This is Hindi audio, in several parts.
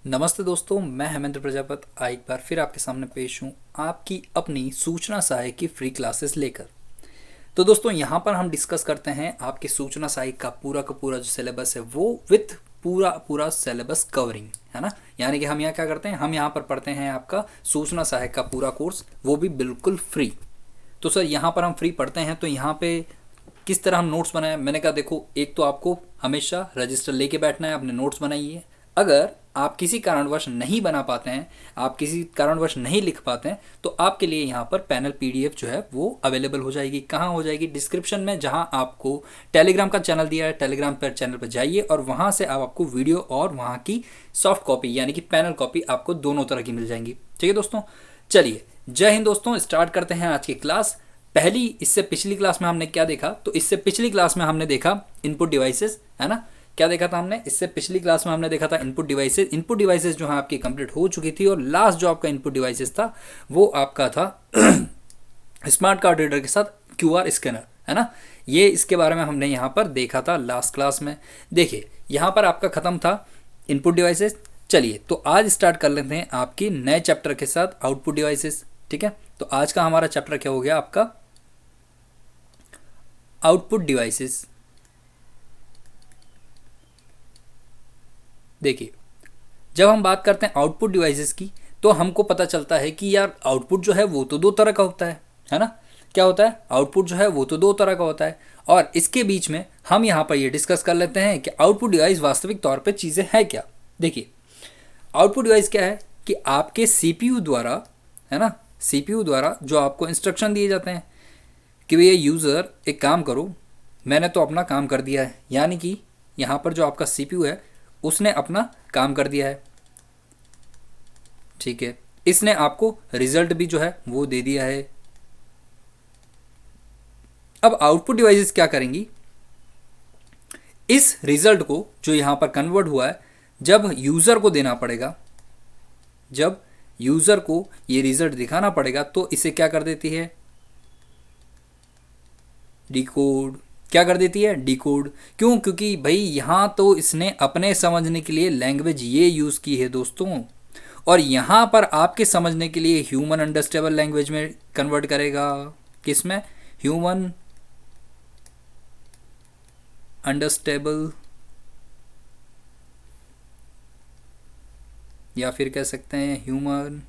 नमस्ते दोस्तों, मैं हेमेंद्र प्रजापति एक बार फिर आपके सामने पेश हूँ आपकी अपनी सूचना सहायक की फ्री क्लासेस लेकर। तो दोस्तों यहाँ पर हम डिस्कस करते हैं आपके सूचना सहायक का पूरा जो सिलेबस है वो विथ पूरा पूरा सिलेबस कवरिंग, है ना। यानी कि हम यहाँ क्या करते हैं, हम यहाँ पर पढ़ते हैं आपका सूचना सहायक का पूरा कोर्स, वो भी बिल्कुल फ्री। तो सर यहाँ पर हम फ्री पढ़ते हैं तो यहाँ पे किस तरह हम नोट्स बनाए। मैंने कहा देखो, एक तो आपको हमेशा रजिस्टर लेके बैठना है, अपने नोट्स बनाइए। अगर आप किसी कारणवश नहीं बना पाते हैं, आप किसी कारणवश नहीं लिख पाते हैं, तो आपके लिए यहाँ पर पैनल पीडीएफ जो है वो अवेलेबल हो जाएगी। कहाँ हो जाएगी? डिस्क्रिप्शन में, जहाँ आपको टेलीग्राम का चैनल दिया है, टेलीग्राम पर चैनल पर जाइए और वहाँ से आप आपको वीडियो और वहाँ की सॉफ्ट कॉपी यानी कि पैनल कॉपी आपको दोनों तरह की मिल जाएंगी। ठीक है दोस्तों, चलिए जय हिंद दोस्तों, स्टार्ट करते हैं आज की क्लास। पहली इससे पिछली क्लास में हमने क्या देखा, तो इससे पिछली क्लास में हमने देखा इनपुट डिवाइसेस, है ना। क्या देखा था हमने? इससे पिछली क्लास में हमने देखा था इनपुट डिवाइसेस। इनपुट डिवाइसेस जो है आपकी कंप्लीट हो चुकी थी और लास्ट जो आपका इनपुट डिवाइसेस था वो आपका था स्मार्ट कार्ड रीडर के साथ क्यूआर स्कैनर, है ना। ये इसके बारे में हमने यहाँ पर देखा था लास्ट क्लास में। देखिए यहाँ पर आपका खत्म था इनपुट डिवाइसेस। चलिए तो आज स्टार्ट कर लेते हैं आपकी नए चैप्टर के साथ आउटपुट डिवाइसेस। ठीक है, तो आज का हमारा चैप्टर क्या हो गया आपका? Output devices. देखिए जब हम बात करते हैं आउटपुट डिवाइसेस की तो हमको पता चलता है कि यार आउटपुट जो है वो तो दो तरह का होता है ना। क्या होता है? आउटपुट जो है वो तो दो तरह का होता है और इसके बीच में हम यहाँ पर ये डिस्कस कर लेते हैं कि आउटपुट डिवाइस वास्तविक तौर पे चीज़ें हैं क्या। देखिए आउटपुट डिवाइस क्या है कि आपके सीपीयू द्वारा, है ना, सीपीयू द्वारा जो आपको इंस्ट्रक्शन दिए जाते हैं कि भैया यूज़र एक काम करो, मैंने तो अपना काम कर दिया है, यानी कि यहाँ पर जो आपका सीपीयू है उसने अपना काम कर दिया है। ठीक है, इसने आपको रिजल्ट भी जो है वो दे दिया है। अब आउटपुट डिवाइसेस क्या करेंगी? इस रिजल्ट को जो यहाँ पर कन्वर्ट हुआ है जब यूज़र को देना पड़ेगा, जब यूज़र को ये रिजल्ट दिखाना पड़ेगा तो इसे क्या कर देती है? डिकोड। क्या कर देती है? डिकोड। क्यों? क्योंकि भाई यहाँ तो इसने अपने समझने के लिए लैंग्वेज ये यूज़ की है दोस्तों, और यहाँ पर आपके समझने के लिए ह्यूमन अंडरस्टेबल लैंग्वेज में कन्वर्ट करेगा। किस में? ह्यूमन अंडरस्टेबल, या फिर कह सकते हैं ह्यूमन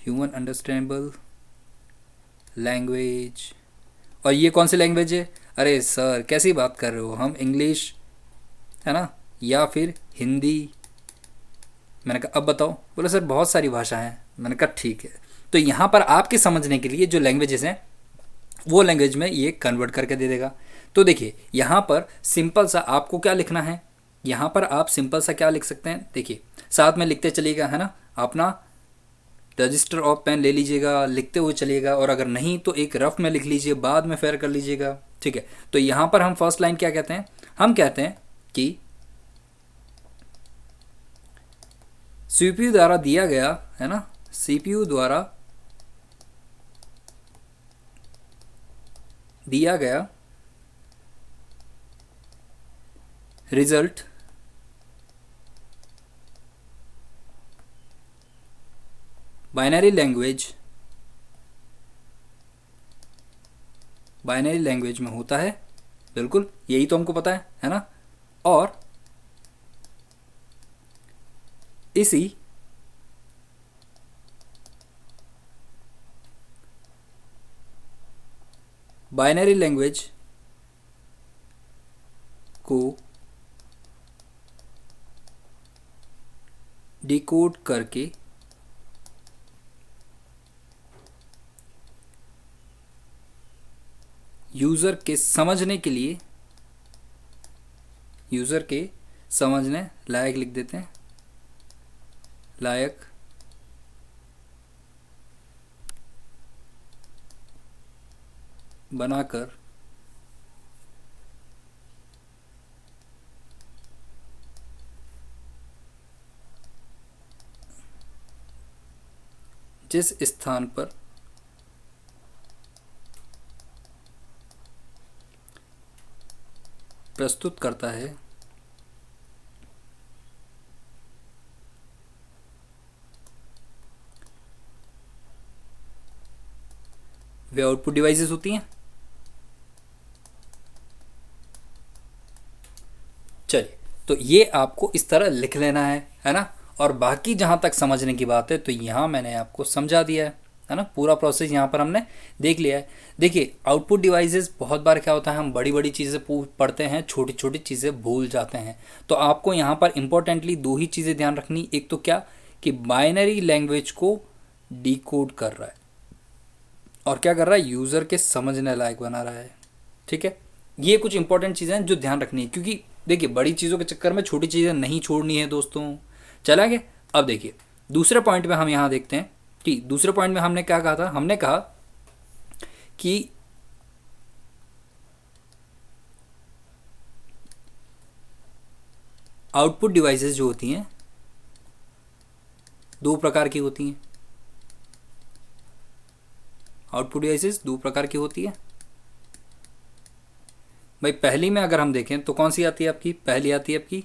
ह्यूमन अंडरस्टैंडेबल लैंग्वेज। और ये कौन सी लैंग्वेज है? अरे सर कैसी बात कर रहे हो, हम इंग्लिश, है ना, या फिर हिंदी। मैंने कहा अब बताओ। बोले सर बहुत सारी भाषा हैं। मैंने कहा ठीक है, तो यहाँ पर आपके समझने के लिए जो लैंग्वेजेस हैं वो लैंग्वेज में ये कन्वर्ट करके दे देगा। तो देखिए यहाँ पर सिंपल सा आपको क्या लिखना है, यहाँ पर आप सिंपल सा क्या लिख सकते हैं, देखिए साथ में लिखते चलिएगा, है ना। अपना रजिस्टर और पेन ले लीजिएगा, लिखते हुए चलिएगा, और अगर नहीं तो एक रफ में लिख लीजिए, बाद में फेयर कर लीजिएगा। ठीक है, तो यहाँ पर हम फर्स्ट लाइन क्या कहते हैं? हम कहते हैं कि सीपीयू द्वारा दिया गया, है ना, सीपीयू द्वारा दिया गया रिजल्ट बाइनरी लैंग्वेज में होता है। बिल्कुल यही तो हमको पता है ना। और इसी बाइनरी लैंग्वेज को डिकोड करके यूज़र के समझने के लिए, यूज़र के समझने लायक लिख देते हैं, लायक बनाकर जिस स्थान पर प्रस्तुत करता है वे आउटपुट डिवाइसेस होती हैं। चलिए, तो ये आपको इस तरह लिख लेना है ना। और बाकी जहाँ तक समझने की बात है तो यहाँ मैंने आपको समझा दिया है ना। पूरा प्रोसेस यहाँ पर हमने देख लिया है। देखिए, आउटपुट डिवाइसेस बहुत बार क्या होता है, हम बड़ी बड़ी चीज़ें पढ़ते हैं, छोटी छोटी चीज़ें भूल जाते हैं। तो आपको यहाँ पर इंपॉर्टेंटली दो ही चीज़ें ध्यान रखनी। एक तो क्या कि बाइनरी लैंग्वेज को डिकोड कर रहा है और क्या कर रहा है, यूज़र के समझने लायक बना रहा है। ठीक है, ये कुछ इंपॉर्टेंट चीज़ें हैं जो ध्यान रखनी है, क्योंकि देखिए बड़ी चीज़ों के चक्कर में छोटी चीज़ें नहीं छोड़नी है दोस्तों। चला गया। अब देखिए दूसरे पॉइंट में हम यहाँ देखते हैं कि दूसरे पॉइंट में हमने क्या कहा था, हमने कहा कि आउटपुट डिवाइसेस जो होती हैं दो प्रकार की होती हैं। आउटपुट डिवाइसेस दो प्रकार की होती है भाई। पहली में अगर हम देखें तो कौन सी आती है आपकी, पहली आती है आपकी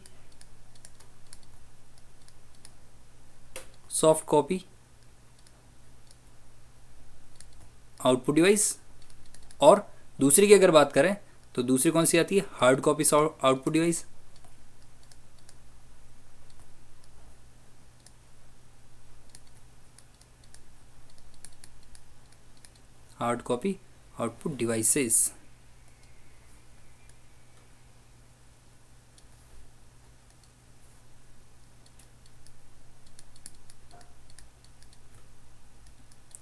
सॉफ्ट कॉपी आउटपुट डिवाइस, और दूसरी की अगर बात करें तो दूसरी कौन सी आती है, hard copy output device. Hard copy output devices.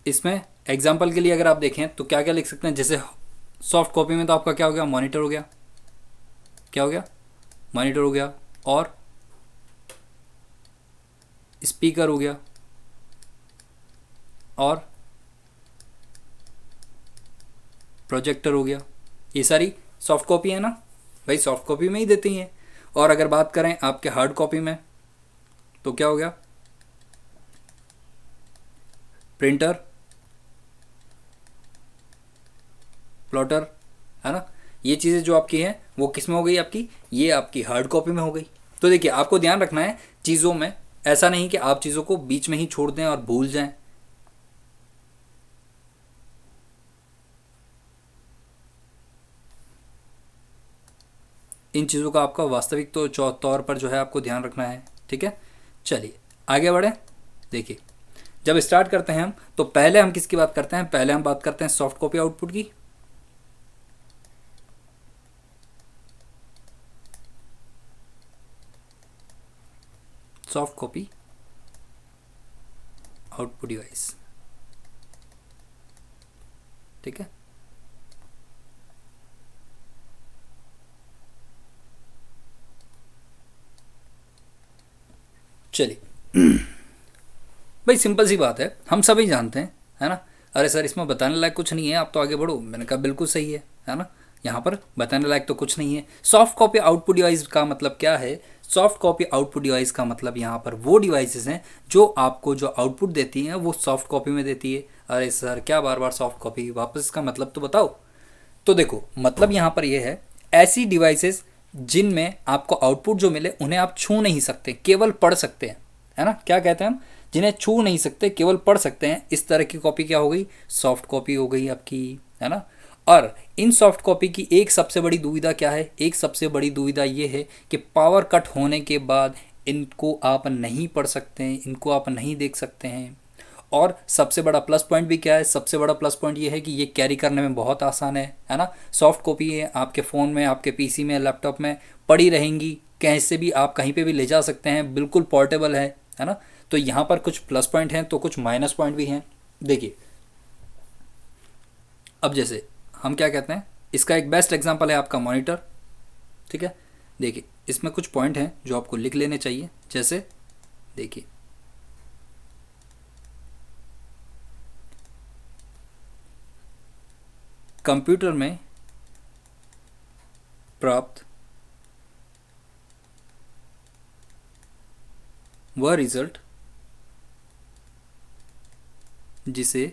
इसमें एग्जाम्पल के लिए अगर आप देखें तो क्या क्या लिख सकते हैं, जैसे सॉफ्ट कॉपी में तो आपका क्या हो गया, मॉनिटर हो गया, क्या हो गया, मॉनिटर हो गया, और स्पीकर हो गया, और प्रोजेक्टर हो गया। ये सारी सॉफ्ट कॉपी है ना भाई, सॉफ्ट कॉपी में ही देती हैं। और अगर बात करें आपके हार्ड कॉपी में तो क्या हो गया, प्रिंटर, प्लॉटर, है ना। ये चीज़ें जो आपकी हैं वो किस में हो गई आपकी, ये आपकी हार्ड कॉपी में हो गई। तो देखिए आपको ध्यान रखना है चीज़ों में, ऐसा नहीं कि आप चीज़ों को बीच में ही छोड़ दें और भूल जाएं। इन चीज़ों का आपका वास्तविक तो तौर पर जो है आपको ध्यान रखना है। ठीक है, चलिए आगे बढ़े। देखिए जब स्टार्ट करते हैं हम तो पहले हम किसकी बात करते हैं, पहले हम बात करते हैं सॉफ्ट कॉपी आउटपुट की। Soft copy output device. ठीक है, चलिए भाई सिंपल सी बात है, हम सभी जानते हैं, है ना। अरे सर इसमें बताने लायक कुछ नहीं है, आप तो आगे बढ़ो। मैंने कहा बिल्कुल सही है ना। यहाँ पर बताने लायक तो कुछ नहीं है। सॉफ्ट कॉपी आउटपुट डिवाइस का मतलब क्या है, सॉफ्ट कॉपी आउटपुट डिवाइस का मतलब यहाँ पर वो डिवाइसेस हैं जो आपको जो आउटपुट देती हैं वो सॉफ्ट कॉपी में देती है। अरे सर क्या बार बार सॉफ्ट कॉपी, वापस इसका मतलब तो बताओ। तो देखो मतलब यहाँ पर यह है, ऐसी डिवाइसेस जिनमें आपको आउटपुट जो मिले उन्हें आप छू नहीं सकते, केवल पढ़ सकते हैं, है ना। क्या कहते हैं हम, जिन्हें छू नहीं सकते केवल पढ़ सकते हैं, इस तरह की कॉपी क्या हो गई, सॉफ्ट कॉपी हो गई आपकी, है ना। और इन सॉफ्ट कॉपी की एक सबसे बड़ी दुविधा क्या है, एक सबसे बड़ी दुविधा ये है कि पावर कट होने के बाद इनको आप नहीं पढ़ सकते हैं, इनको आप नहीं देख सकते हैं। और सबसे बड़ा प्लस पॉइंट भी क्या है, सबसे बड़ा प्लस पॉइंट ये है कि ये कैरी करने में बहुत आसान है ना। सॉफ्ट कॉपी है, आपके फ़ोन में, आपके पीसी में, लैपटॉप में पड़ी रहेंगी, कहीं से भी आप कहीं पे भी ले जा सकते हैं, बिल्कुल पोर्टेबल है ना। तो यहाँ पर कुछ प्लस पॉइंट हैं तो कुछ माइनस पॉइंट भी हैं। देखिए अब जैसे हम क्या कहते हैं, इसका एक बेस्ट एग्जांपल है आपका मॉनिटर। ठीक है, देखिए इसमें कुछ पॉइंट हैं जो आपको लिख लेने चाहिए। जैसे देखिए कंप्यूटर में प्राप्त वह रिजल्ट जिसे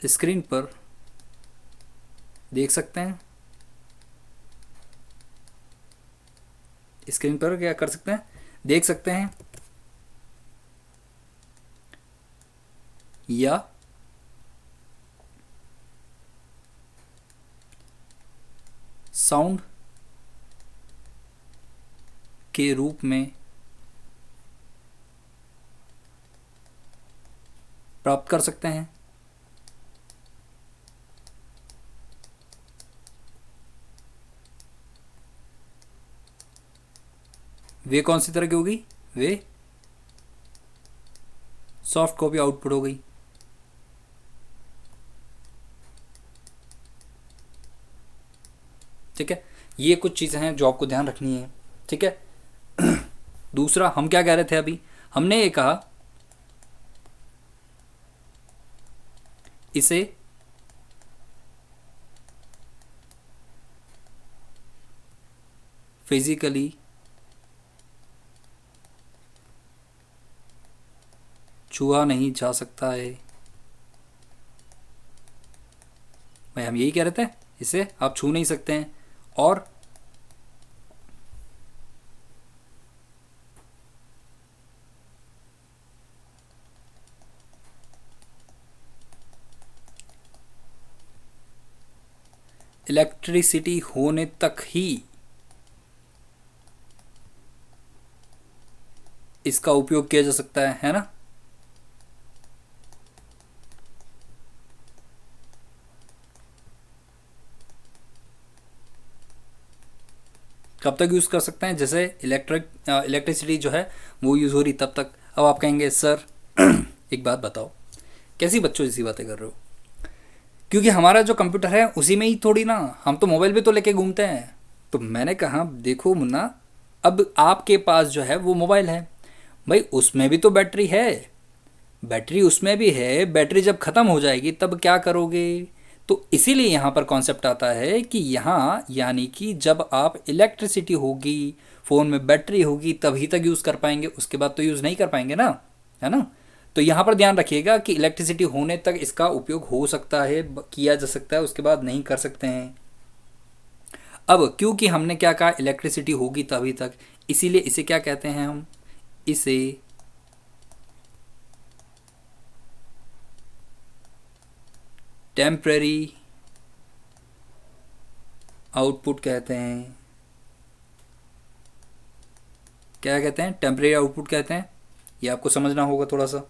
स्क्रीन पर देख सकते हैं, स्क्रीन पर क्या कर सकते हैं, देख सकते हैं, या साउंड के रूप में प्राप्त कर सकते हैं। वे कौन सी तरह की होगी, वे सॉफ्ट कॉपी आउटपुट हो गई। ठीक है, ये कुछ चीज़ें हैं जो आपको ध्यान रखनी है। ठीक है, दूसरा हम क्या कह रहे थे अभी, हमने ये कहा इसे फिजिकली छुआ नहीं जा सकता है। भाई हम यही कह रहे थे, इसे आप छू नहीं सकते हैं। और इलेक्ट्रिसिटी होने तक ही इसका उपयोग किया जा सकता है ना। कब तक यूज़ कर सकते हैं, जैसे इलेक्ट्रिसिटी जो है वो यूज़ हो रही तब तक। अब आप कहेंगे सर एक बात बताओ, कैसी बच्चों जैसी बातें कर रहे हो, क्योंकि हमारा जो कंप्यूटर है उसी में ही थोड़ी ना, हम तो मोबाइल भी तो लेके घूमते हैं। तो मैंने कहा देखो मुन्ना, अब आपके पास जो है वो मोबाइल है, भाई उसमें भी तो बैटरी है, बैटरी उसमें भी है, बैटरी जब ख़त्म हो जाएगी तब क्या करोगे। तो इसीलिए यहाँ पर कॉन्सेप्ट आता है कि यहाँ यानी कि जब आप इलेक्ट्रिसिटी होगी, फ़ोन में बैटरी होगी, तभी तक यूज़ कर पाएंगे, उसके बाद तो यूज़ नहीं कर पाएंगे ना, है ना। तो यहाँ पर ध्यान रखिएगा कि इलेक्ट्रिसिटी होने तक इसका उपयोग हो सकता है, किया जा सकता है, उसके बाद नहीं कर सकते हैं। अब क्योंकि हमने क्या कहा, इलेक्ट्रिसिटी होगी तभी तक, इसीलिए इसे क्या कहते हैं हम, इसे टेम्परेरी आउटपुट कहते हैं। क्या कहते हैं, टेम्परेरी आउटपुट कहते हैं। ये आपको समझना होगा थोड़ा सा।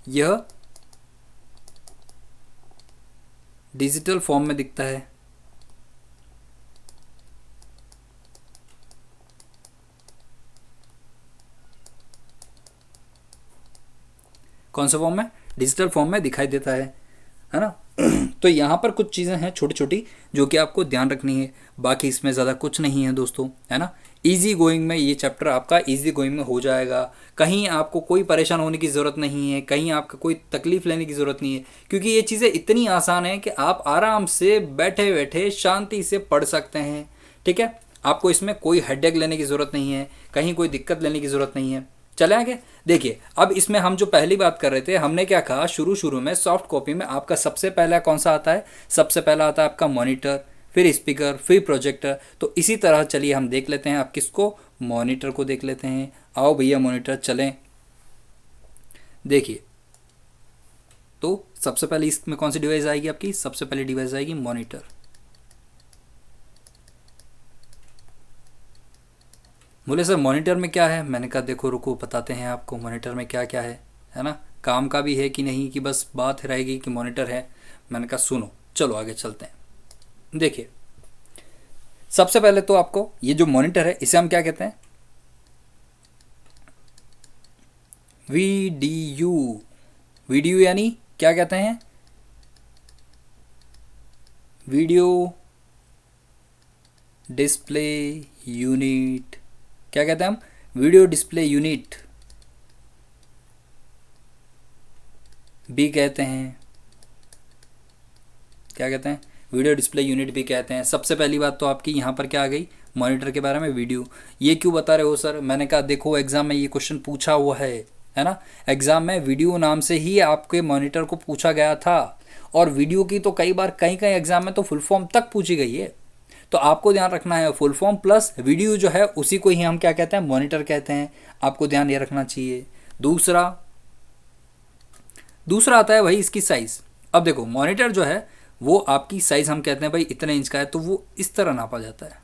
यह डिजिटल फॉर्म में दिखता है, कौन सा फॉर्म में, डिजिटल फॉर्म में दिखाई देता है ना। तो यहाँ पर कुछ चीज़ें हैं छोटी छोटी जो कि आपको ध्यान रखनी है, बाकी इसमें ज़्यादा कुछ नहीं है दोस्तों, है ना। इजी गोइंग में ये चैप्टर आपका इजी गोइंग में हो जाएगा, कहीं आपको कोई परेशान होने की ज़रूरत नहीं है, कहीं आपको कोई तकलीफ़ लेने की ज़रूरत नहीं है, क्योंकि ये चीज़ें इतनी आसान है कि आप आराम से बैठे बैठे शांति से पढ़ सकते हैं। ठीक है, आपको इसमें कोई हेडेक लेने की ज़रूरत नहीं है, कहीं कोई दिक्कत लेने की ज़रूरत नहीं है। चले आगे देखिए, अब इसमें हम जो पहली बात कर रहे थे, हमने क्या कहा, शुरू शुरू में सॉफ्ट कॉपी में आपका सबसे पहला कौन सा आता है, सबसे पहला आता है आपका मॉनिटर, फिर स्पीकर, फिर प्रोजेक्टर। तो इसी तरह चलिए हम देख लेते हैं, आप किसको, मॉनिटर को देख लेते हैं। आओ भैया मॉनिटर चलें, देखिए। तो सबसे पहले इसमें कौन सी डिवाइस आएगी आपकी, सबसे पहली डिवाइस आएगी मॉनिटर। बोले सर मॉनिटर में क्या है, मैंने कहा देखो रुको बताते हैं आपको मॉनिटर में क्या क्या है ना। काम का भी है कि नहीं, कि बस बात रहेगी कि मॉनिटर है। मैंने कहा सुनो चलो आगे चलते हैं। देखिए सबसे पहले तो आपको ये जो मॉनिटर है इसे हम क्या कहते हैं, वीडीयू। वीडियो यानी क्या कहते हैं, वीडियो डिस्प्ले यूनिट। क्या कहते हैं हम, वीडियो डिस्प्ले यूनिट भी कहते हैं। क्या कहते हैं, वीडियो डिस्प्ले यूनिट भी कहते हैं। सबसे पहली बात तो आपकी यहाँ पर क्या आ गई, मॉनिटर के बारे में वीडियो। ये क्यों बता रहे हो सर? मैंने कहा देखो एग्ज़ाम में ये क्वेश्चन पूछा हुआ है ना। एग्ज़ाम में वीडियो नाम से ही आपके मॉनिटर को पूछा गया था, और वीडियो की तो कई बार कई कई एग्ज़ाम में तो फुल फॉर्म तक पूछी गई है। तो आपको ध्यान रखना है फुल फॉर्म प्लस वीडियो जो है उसी को ही हम क्या कहते हैं, मॉनिटर कहते हैं। आपको ध्यान ये रखना चाहिए। दूसरा दूसरा आता है भाई इसकी साइज़। अब देखो मॉनिटर जो है वो आपकी साइज़ हम कहते हैं भाई इतने इंच का है, तो वो इस तरह नापा जाता है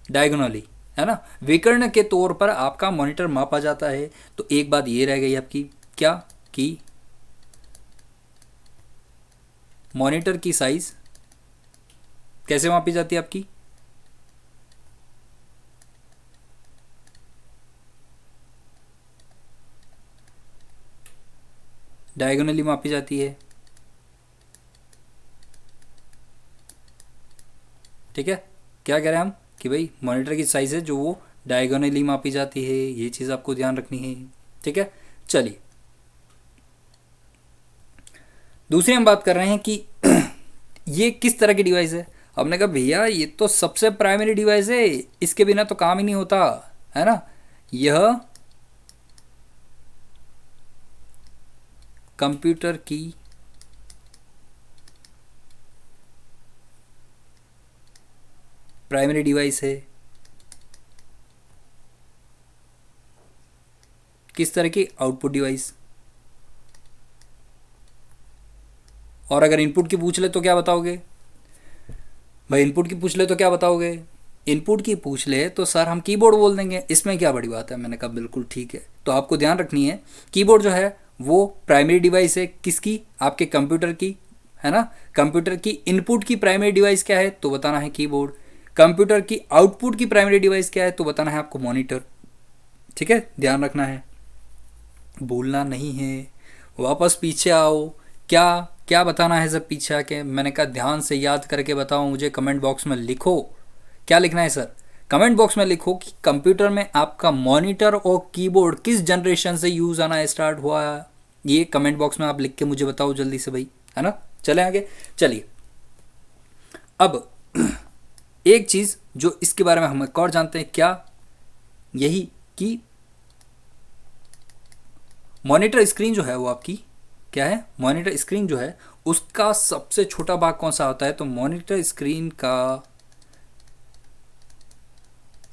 डायगोनली, है ना। विकर्ण के तौर पर आपका मॉनिटर मापा जाता है। तो एक बात ये रह गई आपकी, क्या कि मॉनिटर की साइज़ कैसे मापी जाती है आपकी? डायगोनली मापी जाती है, ठीक है। क्या कह रहे हैं हम कि भाई मॉनिटर की साइज़ है जो वो डायगोनली मापी जाती है, ये चीज़ आपको ध्यान रखनी है, ठीक है। चलिए दूसरी हम बात कर रहे हैं कि ये किस तरह की डिवाइस है। हमने कहा भैया ये तो सबसे प्राइमरी डिवाइस है, इसके बिना तो काम ही नहीं होता, है ना। यह कंप्यूटर की प्राइमरी डिवाइस है। किस तरह की? Output device. और अगर इनपुट की पूछ ले तो क्या बताओगे भाई? इनपुट की पूछ ले तो क्या बताओगे? इनपुट की पूछ ले तो सर हम कीबोर्ड बोल देंगे, इसमें क्या बड़ी बात है। मैंने कहा बिल्कुल ठीक है। तो आपको ध्यान रखनी है कीबोर्ड जो है वो प्राइमरी डिवाइस है किसकी? आपके कंप्यूटर की, है ना। कंप्यूटर की इनपुट की प्राइमरी डिवाइस क्या है तो बताना है कीबोर्ड। कंप्यूटर की आउटपुट की प्राइमरी डिवाइस क्या है तो बताना है आपको मॉनिटर, ठीक है। ध्यान रखना है, भूलना नहीं है। वापस पीछे आओ। क्या क्या बताना है सब पीछे आके? मैंने कहा ध्यान से याद करके बताओ मुझे, कमेंट बॉक्स में लिखो। क्या लिखना है सर? कमेंट बॉक्स में लिखो कि कंप्यूटर में आपका मॉनिटर और कीबोर्ड किस जनरेशन से यूज़ आना स्टार्ट हुआ। ये कमेंट बॉक्स में आप लिख के मुझे बताओ जल्दी से भाई, है ना। चले आगे। चलिए अब एक चीज़ जो इसके बारे में हम एक और जानते हैं, क्या? यही कि मॉनिटर स्क्रीन जो है वो आपकी क्या है? मॉनिटर स्क्रीन जो है उसका सबसे छोटा भाग कौन सा होता है? तो मॉनिटर स्क्रीन का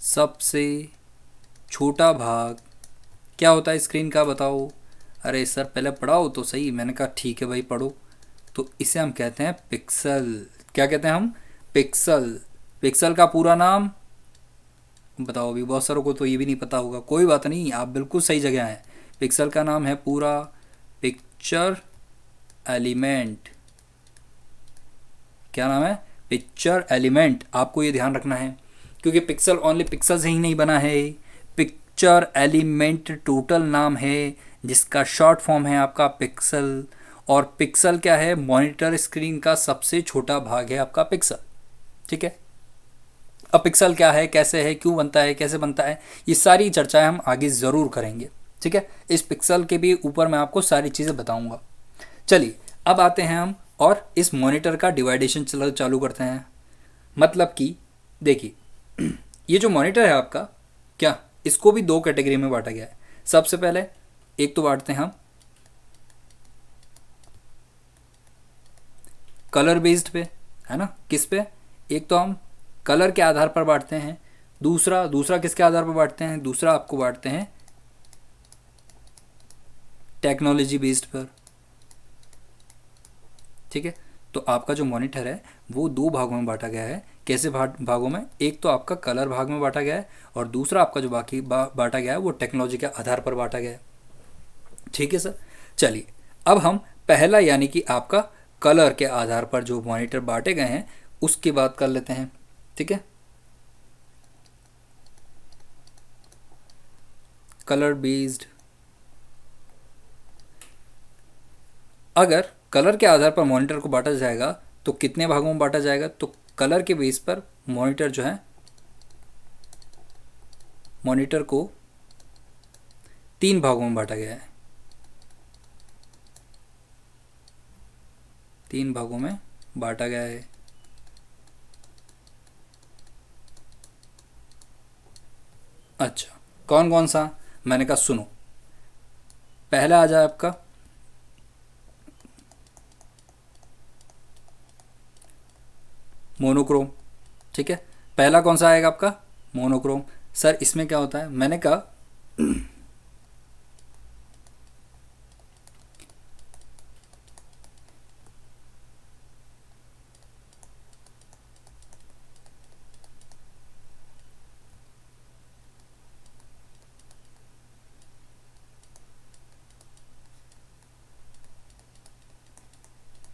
सबसे छोटा भाग क्या होता है स्क्रीन का? बताओ। अरे सर पहले पढ़ाओ तो सही। मैंने कहा ठीक है भाई पढ़ो। तो इसे हम कहते हैं पिक्सल। क्या कहते हैं हम? पिक्सल। पिक्सल का पूरा नाम बताओ। अभी बहुत सारों को तो ये भी नहीं पता होगा, कोई बात नहीं, आप बिल्कुल सही जगह हैं। पिक्सल का नाम है पूरा पिक्चर एलिमेंट। क्या नाम है? Picture element. आपको ये ध्यान रखना है क्योंकि पिक्सल ओनली पिक्सल से ही नहीं बना है। पिक्चर एलिमेंट टोटल नाम है जिसका शॉर्ट फॉर्म है आपका पिक्सल। और पिक्सल क्या है? मॉनिटर स्क्रीन का सबसे छोटा भाग है आपका पिक्सल, ठीक है। अब पिक्सल क्या है, कैसे है, क्यों बनता है, कैसे बनता है, ये सारी चर्चाएं हम आगे ज़रूर करेंगे, ठीक है। इस पिक्सल के भी ऊपर मैं आपको सारी चीज़ें बताऊंगा। चलिए अब आते हैं हम और इस मॉनिटर का डिवाइडेशन चालू करते हैं। मतलब कि देखिए ये जो मॉनिटर है आपका, क्या इसको भी दो कैटेगरी में बांटा गया है। सबसे पहले एक तो बांटते हैं हम कलर बेस्ड पे, है ना। किस पे? एक तो हम कलर के आधार पर बांटते हैं। दूसरा दूसरा किसके आधार पर बांटते हैं? दूसरा आपको बांटते हैं टेक्नोलॉजी बेस्ड पर, ठीक है। तो आपका जो मॉनिटर है वो दो भागों में बांटा गया है। कैसे भागों में? एक तो आपका कलर भाग में बांटा गया है और दूसरा आपका जो बाकी बांटा गया है वो टेक्नोलॉजी के आधार पर बांटा गया है, ठीक है सर। चलिए अब हम पहला यानी कि आपका कलर के आधार पर जो मॉनिटर बांटे गए हैं उसकी बात कर लेते हैं, ठीक है। Colour based. अगर कलर के आधार पर मॉनिटर को बांटा जाएगा तो कितने भागों में बांटा जाएगा? तो कलर के बेस पर मॉनिटर जो है, मॉनिटर को तीन भागों में बांटा गया है। तीन भागों में बांटा गया है। अच्छा, कौन कौन सा? मैंने कहा सुनो, पहला आ जाए आपका मोनोक्रोम। ठीक है, पहला कौन सा आएगा आपका? मोनोक्रोम। सर इसमें क्या होता है? मैंने कहा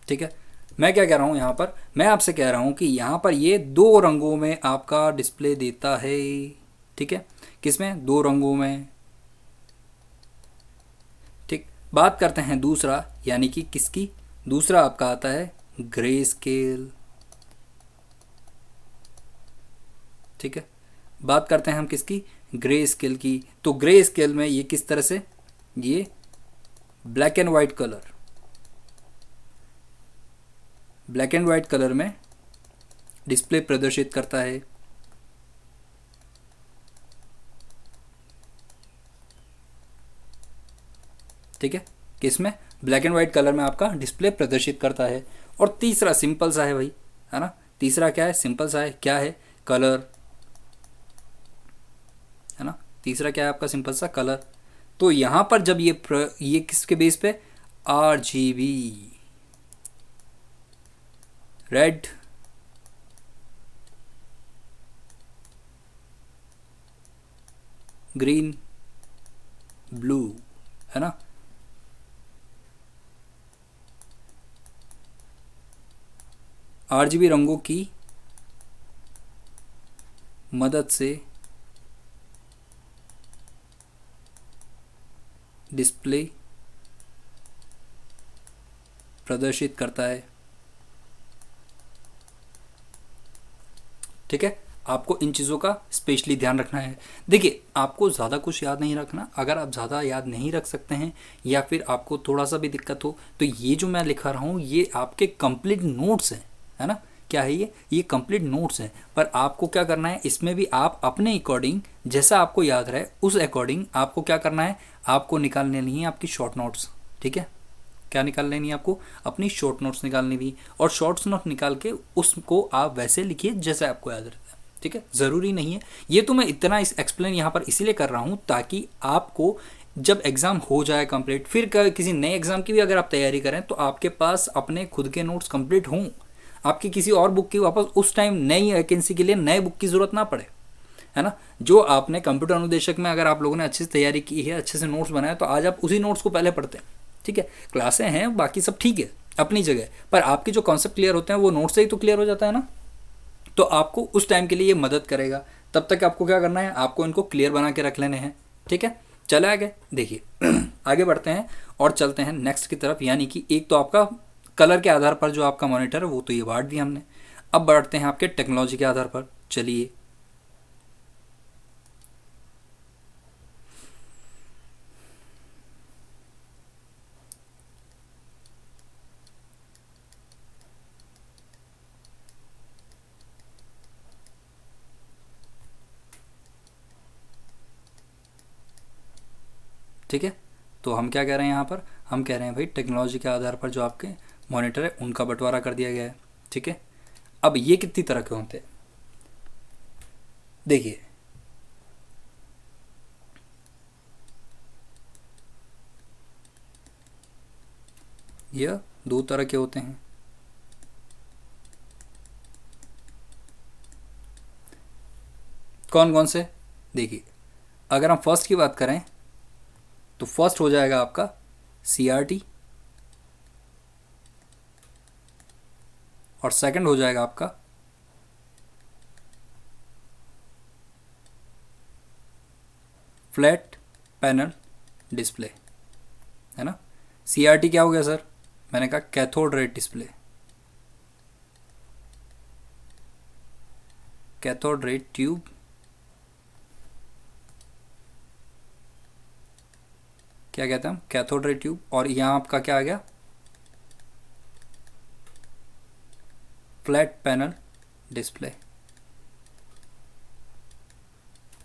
ठीक है, मैं क्या कह रहा हूँ यहाँ पर, मैं आपसे कह रहा हूँ कि यहाँ पर ये दो रंगों में आपका डिस्प्ले देता है। ठीक है, किसमें? दो रंगों में। ठीक, बात करते हैं दूसरा, यानी कि किसकी? दूसरा आपका आता है ग्रे स्केल। ठीक है, बात करते हैं हम किसकी? ग्रे स्केल की। तो ग्रे स्केल में ये किस तरह से, ये black and white colour, black and white colour में डिस्प्ले प्रदर्शित करता है। ठीक है, किसमें? ब्लैक एंड वाइट कलर में आपका डिस्प्ले प्रदर्शित करता है। और तीसरा सिंपल सा है भाई, है ना? तीसरा क्या है? सिंपल सा है, क्या है? कलर, है ना? तीसरा क्या है आपका? सिंपल सा कलर। तो यहाँ पर जब ये किसके बेस पे? RGB, रेड, ग्रीन, ब्लू, है ना? RGB रंगों की मदद से डिस्प्ले प्रदर्शित करता है। ठीक है, आपको इन चीज़ों का स्पेशली ध्यान रखना है। देखिए, आपको ज़्यादा कुछ याद नहीं रखना। अगर आप ज़्यादा याद नहीं रख सकते हैं या फिर आपको थोड़ा सा भी दिक्कत हो, तो ये जो मैं लिखा रहा हूँ ये आपके कंप्लीट नोट्स हैं, है ना? क्या है ये कंप्लीट नोट्स हैं। पर आपको क्या करना है, इसमें भी आप अपने अकॉर्डिंग जैसा आपको याद रहे उस अकॉर्डिंग आपको क्या करना है, आपको निकालने नहीं है आपकी शॉर्ट नोट्स। ठीक है, क्या निकाल लेनी है आपको? अपनी शॉर्ट नोट्स निकालनी थी। और शॉर्ट्स नोट निकाल के उसको आप वैसे लिखिए जैसे आपको याद रहता है। ठीक है, ज़रूरी नहीं है ये, तो मैं इतना इस एक्सप्लेन यहाँ पर इसीलिए कर रहा हूँ ताकि आपको जब एग्ज़ाम हो जाए कंप्लीट, फिर किसी नए एग्ज़ाम की भी अगर आप तैयारी करें तो आपके पास अपने खुद के नोट्स कंप्लीट हों, आपकी किसी और बुक की वापस उस टाइम नई वैकेंसी के लिए नए बुक की ज़रूरत ना पड़े, है ना? जो आपने कंप्यूटर अनुदेशक में अगर आप लोगों ने अच्छे से तैयारी की है, अच्छे से नोट्स बनाए, तो आज आप उसी नोट्स को पहले पढ़ते हैं। ठीक है, क्लासें हैं बाकी सब ठीक है अपनी जगह, पर आपके जो कॉन्सेप्ट क्लियर होते हैं वो नोट से ही तो क्लियर हो जाता है ना। तो आपको उस टाइम के लिए ये मदद करेगा। तब तक आपको क्या करना है, आपको इनको क्लियर बना के रख लेने हैं। ठीक है, चले आगे देखिए आगे बढ़ते हैं और चलते हैं नेक्स्ट की तरफ। यानी कि एक तो आपका कलर के आधार पर जो आपका मॉनिटर है वो तो ये बांट दिया हमने। अब बढ़ते हैं आपके टेक्नोलॉजी के आधार पर। चलिए, ठीक है, तो हम क्या कह रहे हैं यहाँ पर? हम कह रहे हैं भाई टेक्नोलॉजी के आधार पर जो आपके मॉनिटर है उनका बंटवारा कर दिया गया है। ठीक है, अब ये कितनी तरह के होते हैं देखिए। यह दो तरह के होते हैं। कौन कौन से? देखिए, अगर हम फर्स्ट की बात करें तो फर्स्ट हो जाएगा आपका CRT, और सेकंड हो जाएगा आपका फ्लैट पैनल डिस्प्ले, है ना? CRT क्या हो गया सर? मैंने कहा cathode ray display, cathode ray tube, क्या कहते हैं हम? Cathode ray tube. और यहाँ आपका क्या आ गया? Flat panel display.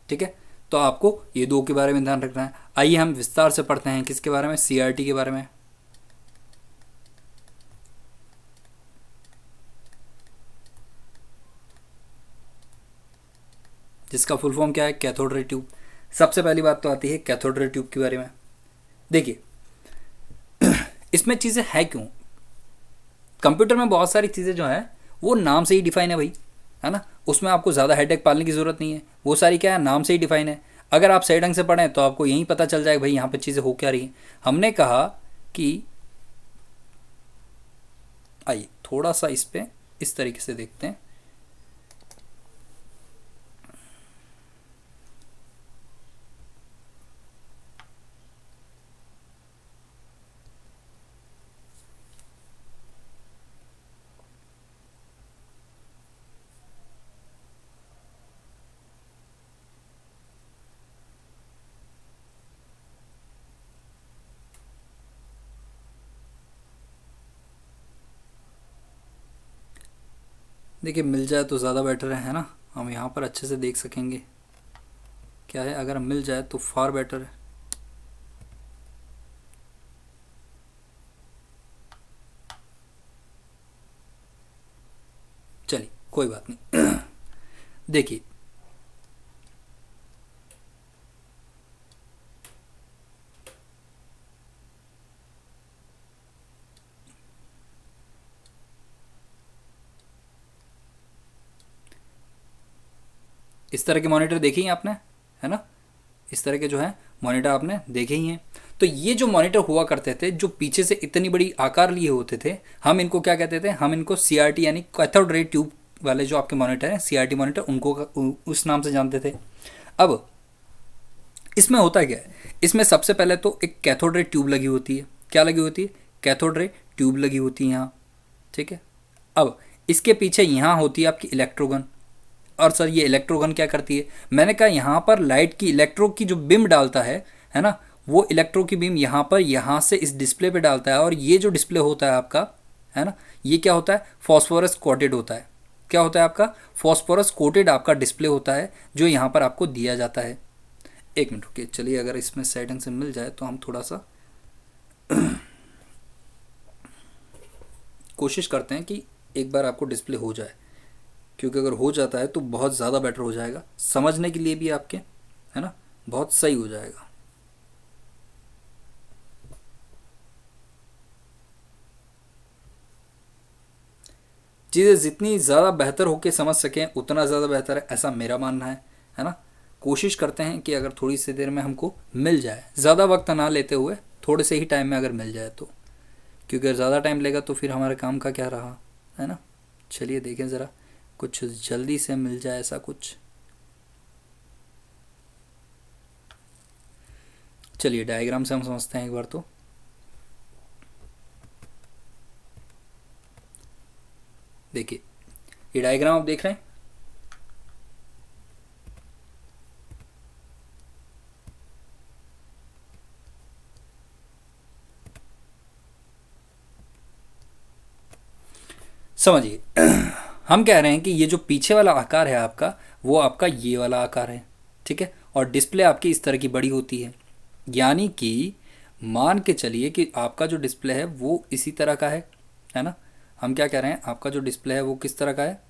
ठीक है, तो आपको ये दो के बारे में ध्यान रखना है। आइए हम विस्तार से पढ़ते हैं किसके बारे में, सीआरटी के बारे में। जिसका फुल फॉर्म क्या है, कैथोड रे ट्यूब। सबसे पहली बात तो आती है कैथोड रे ट्यूब के बारे में। देखिए इसमें चीज़ें है क्यों, कंप्यूटर में बहुत सारी चीज़ें जो है वो नाम से ही डिफाइन है भाई, है ना। उसमें आपको ज़्यादा हेडेक पालने की ज़रूरत नहीं है, वो सारी क्या है नाम से ही डिफाइन है। अगर आप सही ढंग से पढ़ें तो आपको यही पता चल जाएगा भाई यहाँ पे चीज़ें हो क्या रही हैं। हमने कहा कि आइए थोड़ा सा इस पे इस तरीके से देखते हैं। देखिए मिल जाए तो ज़्यादा बेटर है ना, हम यहाँ पर अच्छे से देख सकेंगे क्या है, अगर मिल जाए तो फार बेटर है। चलिए कोई बात नहीं। देखिए इस तरह के मॉनिटर देखे ही आपने, है ना, इस तरह के जो है मॉनिटर आपने देखे ही हैं। तो ये जो मॉनिटर हुआ करते थे जो पीछे से इतनी बड़ी आकार लिए होते थे, हम इनको क्या कहते थे, हम इनको सीआरटी यानी कैथोड रे ट्यूब वाले जो आपके मॉनिटर हैं सीआरटी मॉनिटर, उनको उस नाम से जानते थे। अब इसमें होता क्या है, इसमें सबसे पहले तो एक कैथोड रे ट्यूब लगी होती है। क्या लगी होती है, कैथोड रे ट्यूब लगी होती है यहाँ, ठीक है। अब इसके पीछे यहाँ होती है आपकी इलेक्ट्रोगन। और सर ये इलेक्ट्रोगन क्या करती है, मैंने कहा यहाँ पर लाइट की इलेक्ट्रो की जो बीम डालता है ना, वो इलेक्ट्रो की बीम यहाँ पर यहाँ से इस डिस्प्ले पे डालता है। और ये जो डिस्प्ले होता है आपका, है ना, ये क्या होता है, फॉस्फोरस कोटेड होता है। क्या होता है आपका, फॉस्फोरस कोटेड आपका डिस्प्ले होता है जो यहाँ पर आपको दिया जाता है। एक मिनट रुकिए, चलिए अगर इसमें सेटिंग से मिल जाए तो हम थोड़ा सा कोशिश करते हैं कि एक बार आपको डिस्प्ले हो जाए, क्योंकि अगर हो जाता है तो बहुत ज़्यादा बेटर हो जाएगा समझने के लिए भी आपके, है ना, बहुत सही हो जाएगा। चीज़ें जितनी ज़्यादा बेहतर होके समझ सकें उतना ज़्यादा बेहतर है, ऐसा मेरा मानना है ना। कोशिश करते हैं कि अगर थोड़ी सी देर में हमको मिल जाए, ज़्यादा वक्त ना लेते हुए थोड़े से ही टाइम में अगर मिल जाए तो, क्योंकि अगर ज़्यादा टाइम लेगा तो फिर हमारे काम का क्या रहा, है ना। चलिए देखें ज़रा कुछ जल्दी से मिल जाए ऐसा कुछ। चलिए डायग्राम से हम समझते हैं एक बार तो। देखिए ये डायग्राम आप देख रहे हैं, समझिए। हम कह रहे हैं कि ये जो पीछे वाला आकार है आपका, वो आपका ये वाला आकार है, ठीक है। और डिस्प्ले आपकी इस तरह की बड़ी होती है, यानी कि मान के चलिए कि आपका जो डिस्प्ले है वो इसी तरह का है ना। हम क्या कह रहे हैं, आपका जो डिस्प्ले है वो किस तरह का है,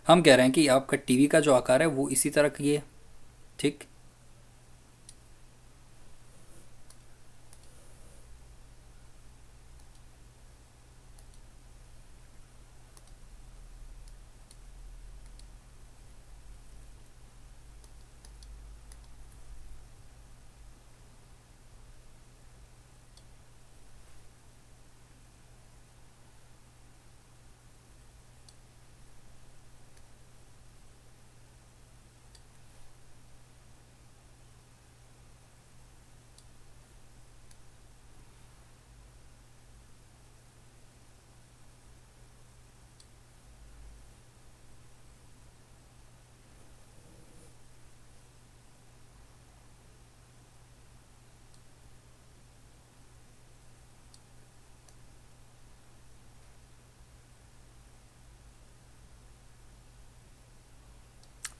हम कह रहे हैं कि आपका टीवी का जो आकार है वो इसी तरह की है, ठीक।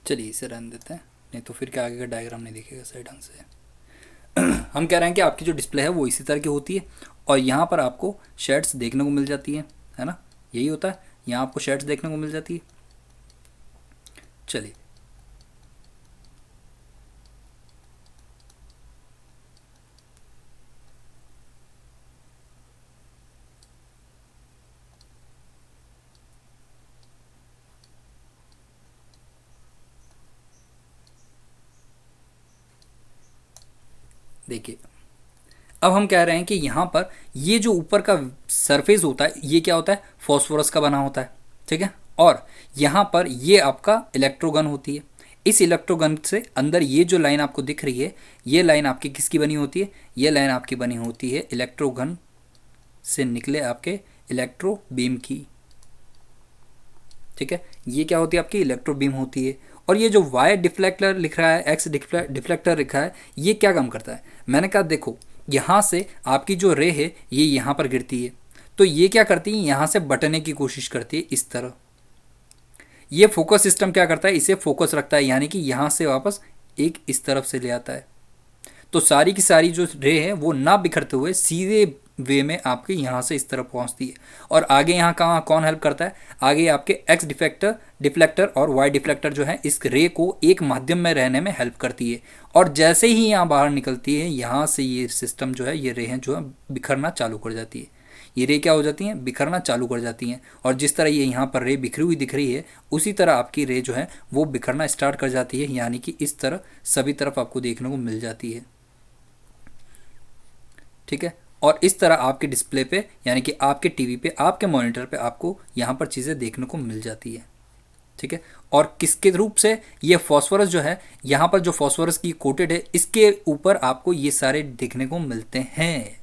चलिए इसे रहने देते हैं, नहीं तो फिर क्या आगे का डायग्राम नहीं दिखेगा सही ढंग से। हम कह रहे हैं कि आपकी जो डिस्प्ले है वो इसी तरह की होती है और यहाँ पर आपको शेड्स देखने को मिल जाती है ना, यही होता है, यहाँ आपको शेड्स देखने को मिल जाती है। चलिए देखिए, अब हम कह रहे हैं कि यहाँ पर ये जो ऊपर का सरफेस होता है ये क्या होता है, फॉस्फोरस का बना होता है, ठीक है। और यहाँ पर ये आपका इलेक्ट्रोगन होती है। इस इलेक्ट्रोगन से अंदर ये जो लाइन आपको दिख रही है, ये लाइन आपकी किसकी बनी होती है, ये लाइन आपकी बनी होती है इलेक्ट्रोगन से निकले आपके इलेक्ट्रो बीम की, ठीक है। ये क्या होती है, आपकी इलेक्ट्रो बीम होती है। और ये जो वाई डिफ्लेक्टर लिख रहा है, एक्स डिफ्लेक्टर लिखा है, ये क्या काम करता है, मैंने कहा देखो यहाँ से आपकी जो रे है ये यहाँ पर गिरती है, तो ये क्या करती है, यहाँ से बटने की कोशिश करती है इस तरह। ये फोकस सिस्टम क्या करता है, इसे फोकस रखता है, यानी कि यहाँ से वापस एक इस तरफ से ले आता है। तो सारी की सारी जो रे है वो ना बिखरते हुए सीधे वे में आपके यहाँ से इस तरफ पहुँचती है। और आगे यहाँ कहाँ कौन हेल्प करता है, आगे आपके एक्स डिफ्लेक्टर और वाई डिफ्लेक्टर जो है इस रे को एक माध्यम में रहने में हेल्प करती है। और जैसे ही यहाँ बाहर निकलती है, यहाँ से ये सिस्टम जो है, ये रे हैं जो है बिखरना चालू कर जाती है। ये रे क्या हो जाती हैं, बिखरना चालू कर जाती हैं। और जिस तरह ये यहाँ पर रे बिखरी हुई दिख रही है, उसी तरह आपकी रे जो है वो बिखरना स्टार्ट कर जाती है, यानी कि इस तरह सभी तरफ आपको देखने को मिल जाती है, ठीक है। और इस तरह आपके डिस्प्ले पे, यानी कि आपके टीवी पे, आपके मॉनिटर पे आपको यहाँ पर चीज़ें देखने को मिल जाती है, ठीक है। और किसके रूप से, ये फॉस्फोरस जो है, यहाँ पर जो फॉस्फोरस की कोटेड है, इसके ऊपर आपको ये सारे देखने को मिलते हैं,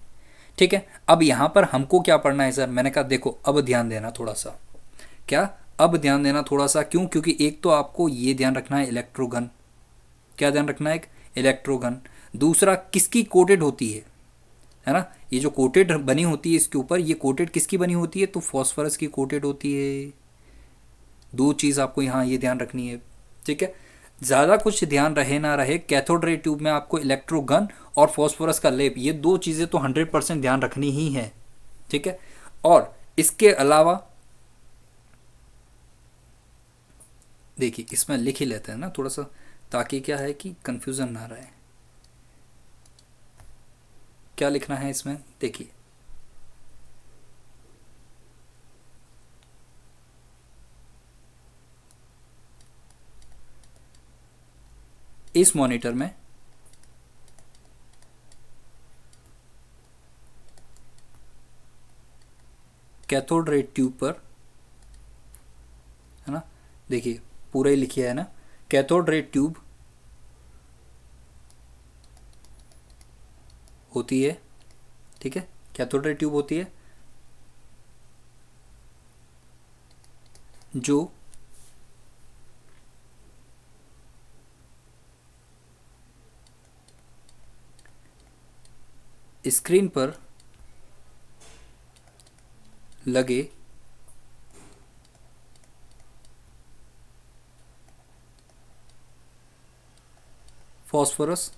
ठीक है। अब यहाँ पर हमको क्या पढ़ना है सर, मैंने कहा देखो अब ध्यान देना थोड़ा सा, क्या अब ध्यान देना थोड़ा सा, क्यों, क्योंकि एक तो आपको ये ध्यान रखना है इलेक्ट्रोगन, क्या ध्यान रखना है, एक इलेक्ट्रोगन। दूसरा किसकी कोटेड होती है ना, ये जो कोटेड बनी होती है इसके ऊपर, ये कोटेड किसकी बनी होती है, तो फॉस्फोरस की कोटेड होती है। दो चीज़ आपको यहाँ ये ध्यान रखनी है, ठीक है। ज़्यादा कुछ ध्यान रहे ना रहे, कैथोड रे ट्यूब में आपको इलेक्ट्रोगन और फॉस्फोरस का लेप, ये दो चीज़ें तो 100% ध्यान रखनी ही है, ठीक है। और इसके अलावा देखिए, इसमें लिख ही लेते हैं ना थोड़ा सा, ताकि क्या है कि कंफ्यूजन ना रहे। क्या लिखना है इसमें, देखिए इस मॉनिटर में कैथोड रे ट्यूब पर, है ना, देखिए पूरा ही लिखिए है ना, कैथोड रे ट्यूब होती है, ठीक है, कैथोड रे ट्यूब होती है जो स्क्रीन पर लगे फॉस्फोरस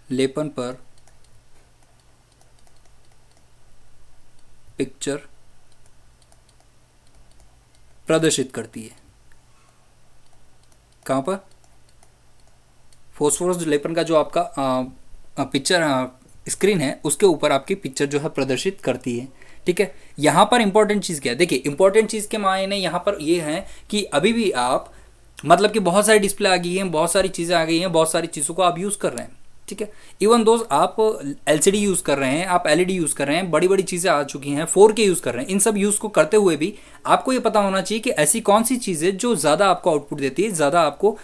लेपन पर पिक्चर प्रदर्शित करती है। कहाँ पर, फॉस्फोरस लेपन का जो आपका पिक्चर स्क्रीन है उसके ऊपर आपकी पिक्चर जो है प्रदर्शित करती है, ठीक है। यहाँ पर इंपॉर्टेंट चीज़ क्या है, देखिए इंपॉर्टेंट चीज़ के मायने यहाँ पर ये है कि अभी भी आप, मतलब कि बहुत सारी डिस्प्ले आ गई हैं, बहुत सारी चीज़ें आ गई हैं, बहुत सारी चीज़ों को आप यूज़ कर रहे हैं, ठीक है। इवन दोस्त आप एलसीडी यूज़ कर रहे हैं, आप एलईडी यूज़ कर रहे हैं, बड़ी बड़ी चीज़ें आ चुकी हैं, 4K यूज़ कर रहे हैं। इन सब यूज़ को करते हुए भी आपको ये पता होना चाहिए कि ऐसी कौन सी चीज़ें जो ज़्यादा आपको आउटपुट देती है, ज़्यादा आपको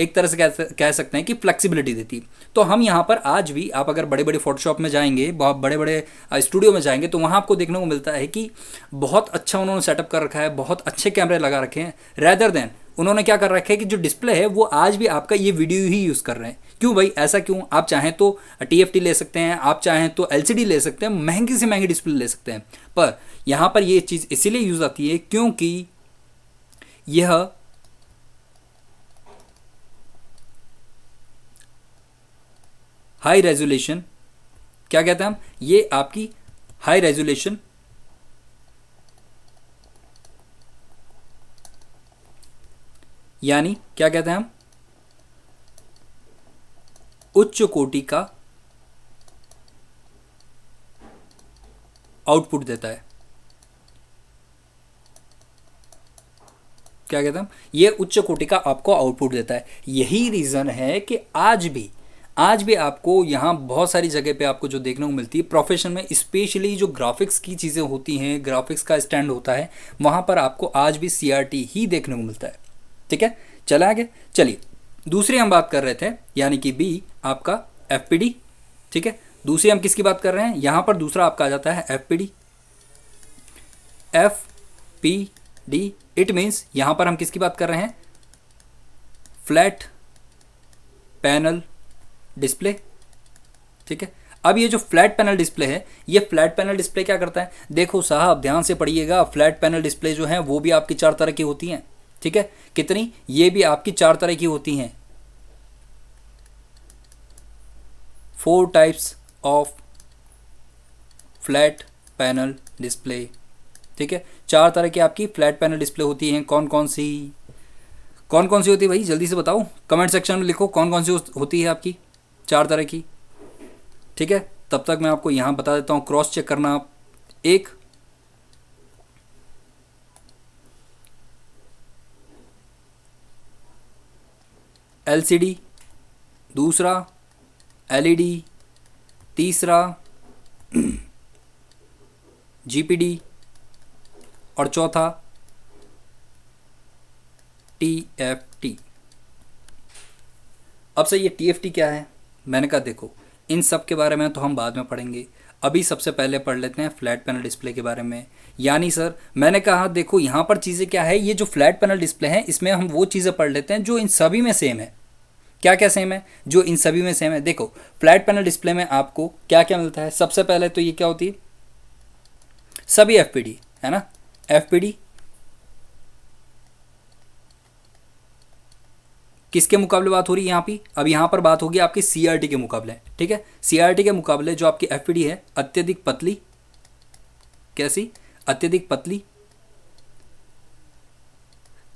एक तरह से कह सकते हैं कि फ्लेक्सिबिलिटी देती है। तो हम यहाँ पर आज भी, आप अगर बड़े बड़े फोटोशॉप में जाएंगे, बहुत बड़े बड़े स्टूडियो में जाएंगे, तो वहाँ आपको देखने को मिलता है कि बहुत अच्छा उन्होंने सेटअप कर रखा है, बहुत अच्छे कैमरे लगा रखे हैं, रैदर देन उन्होंने क्या कर रखा है कि जो डिस्प्ले है वो आज भी आपका ये वीडियो ही यूज़ कर रहे हैं। क्यों भाई, ऐसा क्यों, आप चाहें तो TFT ले सकते हैं, आप चाहें तो LCD ले सकते हैं, महंगी से महंगी डिस्प्ले ले सकते हैं, पर यहाँ पर ये चीज़ इसीलिए यूज़ आती है क्योंकि यह हाई रेजोल्यूशन, क्या कहते हैं हम, ये आपकी हाई रेजोल्यूशन यानी क्या कहते हैं हम, उच्च कोटि का आउटपुट देता है। क्या कहते हैं हम, ये उच्च कोटि का आपको आउटपुट देता है। यही रीज़न है कि आज भी आपको यहाँ बहुत सारी जगह पे आपको जो देखने को मिलती है प्रोफेशन में, स्पेशली जो ग्राफिक्स की चीज़ें होती हैं, ग्राफिक्स का स्टैंड होता है, वहाँ पर आपको आज भी CRT ही देखने को मिलता है। ठीक है, चला आगे। चलिए, दूसरी हम बात कर रहे थे, यानी कि B आपका FPD। ठीक है, दूसरी हम किसकी बात कर रहे हैं, यहाँ पर दूसरा आपका आ जाता है FPD। FPD इट मीन्स यहाँ पर हम किसकी बात कर रहे हैं, फ्लैट पैनल डिस्प्ले। ठीक है, अब ये जो फ्लैट पैनल डिस्प्ले है, ये फ्लैट पैनल डिस्प्ले क्या करता है, देखो साहब ध्यान से पढ़िएगा, फ्लैट पैनल डिस्प्ले जो है वो भी आपकी 4 तरह की होती हैं। ठीक है, कितनी, ये भी आपकी 4 तरह की होती हैं। 4 types of flat panel display. ठीक है, 4 तरह की आपकी फ्लैट पैनल डिस्प्ले होती हैं। कौन कौन सी होती है भाई, जल्दी से बताओ, कमेंट सेक्शन में लिखो कौन कौन सी होती है आपकी 4 तरह की। ठीक है, तब तक मैं आपको यहाँ बता देता हूँ, क्रॉस चेक करना आप। एक LCD, दूसरा LED, तीसरा GPD और चौथा TFT। अब से ये TFT क्या है, मैंने कहा देखो इन सब के बारे में तो हम बाद में पढ़ेंगे, अभी सबसे पहले पढ़ लेते हैं फ्लैट पैनल डिस्प्ले के बारे में। यानी सर मैंने कहा देखो यहाँ पर चीज़ें क्या है, ये जो फ्लैट पैनल डिस्प्ले है इसमें हम वो चीज़ें पढ़ लेते हैं जो इन सभी में सेम है। क्या क्या सेम है, जो इन सभी में सेम है। देखो फ्लैट पैनल डिस्प्ले में आपको क्या क्या मिलता है, सबसे पहले तो ये क्या होती है, सभी FPD है ना, FPD किसके मुकाबले बात हो रही है यहाँ पे, अब यहाँ पर बात होगी आपकी CRT के मुकाबले। ठीक है, CRT के मुकाबले जो आपकी FPD है अत्यधिक पतली, कैसी, अत्यधिक पतली,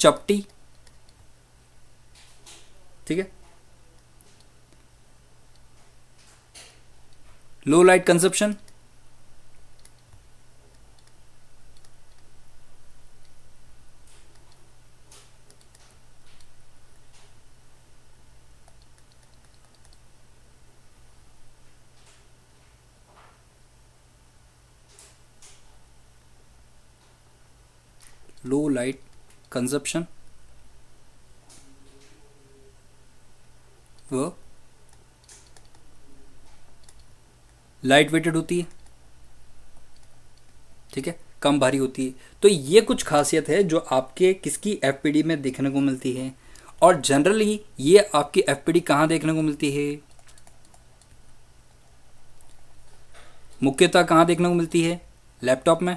चपटी। ठीक है, लो लाइट कंजप्शन, लो लाइट कंजप्शन वो लाइट वेटेड होती है। ठीक है, कम भारी होती है। तो ये कुछ खासियत है जो आपके किसकी FPD में देखने को मिलती है। और जनरली ये आपकी FPD कहाँ देखने को मिलती है, मुख्यतः कहाँ देखने को मिलती है, लैपटॉप में,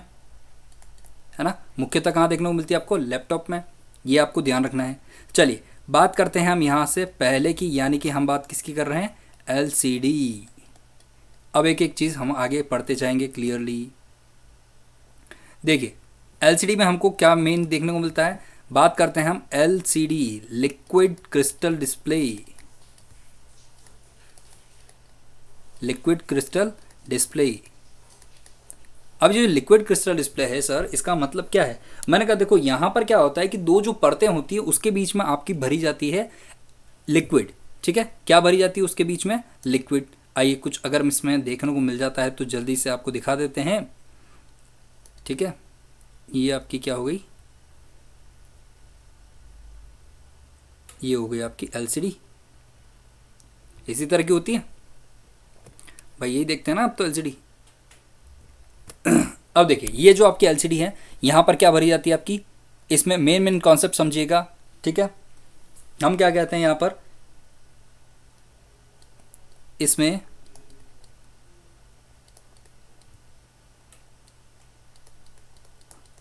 है ना, मुख्यतः कहाँ देखने को मिलती है आपको, लैपटॉप में। ये आपको ध्यान रखना है। चलिए बात करते हैं हम यहाँ से पहले की, यानी कि हम बात किसकी कर रहे हैं, LCD। अब एक एक चीज़ हम आगे पढ़ते जाएंगे क्लियरली। देखिए LCD में हमको क्या मेन देखने को मिलता है, बात करते हैं हम LCD, liquid crystal display. Liquid crystal display. अब जो लिक्विड क्रिस्टल डिस्प्ले है सर, इसका मतलब क्या है, मैंने कहा देखो यहाँ पर क्या होता है कि दो जो परतें होती है उसके बीच में आपकी भरी जाती है लिक्विड। ठीक है, क्या भरी जाती है उसके बीच में, लिक्विड। आइए कुछ अगर इसमें देखने को मिल जाता है तो जल्दी से आपको दिखा देते हैं। ठीक है, ये आपकी क्या हो गई, ये हो गई आपकी LCD। इसी तरह की होती है भाई, यही देखते हैं ना आप तो LCD। अब देखिए ये जो आपकी LCD है, यहाँ पर क्या भरी जाती है आपकी, इसमें मेन कॉन्सेप्ट समझिएगा। ठीक है, हम क्या कहते हैं यहाँ पर, इसमें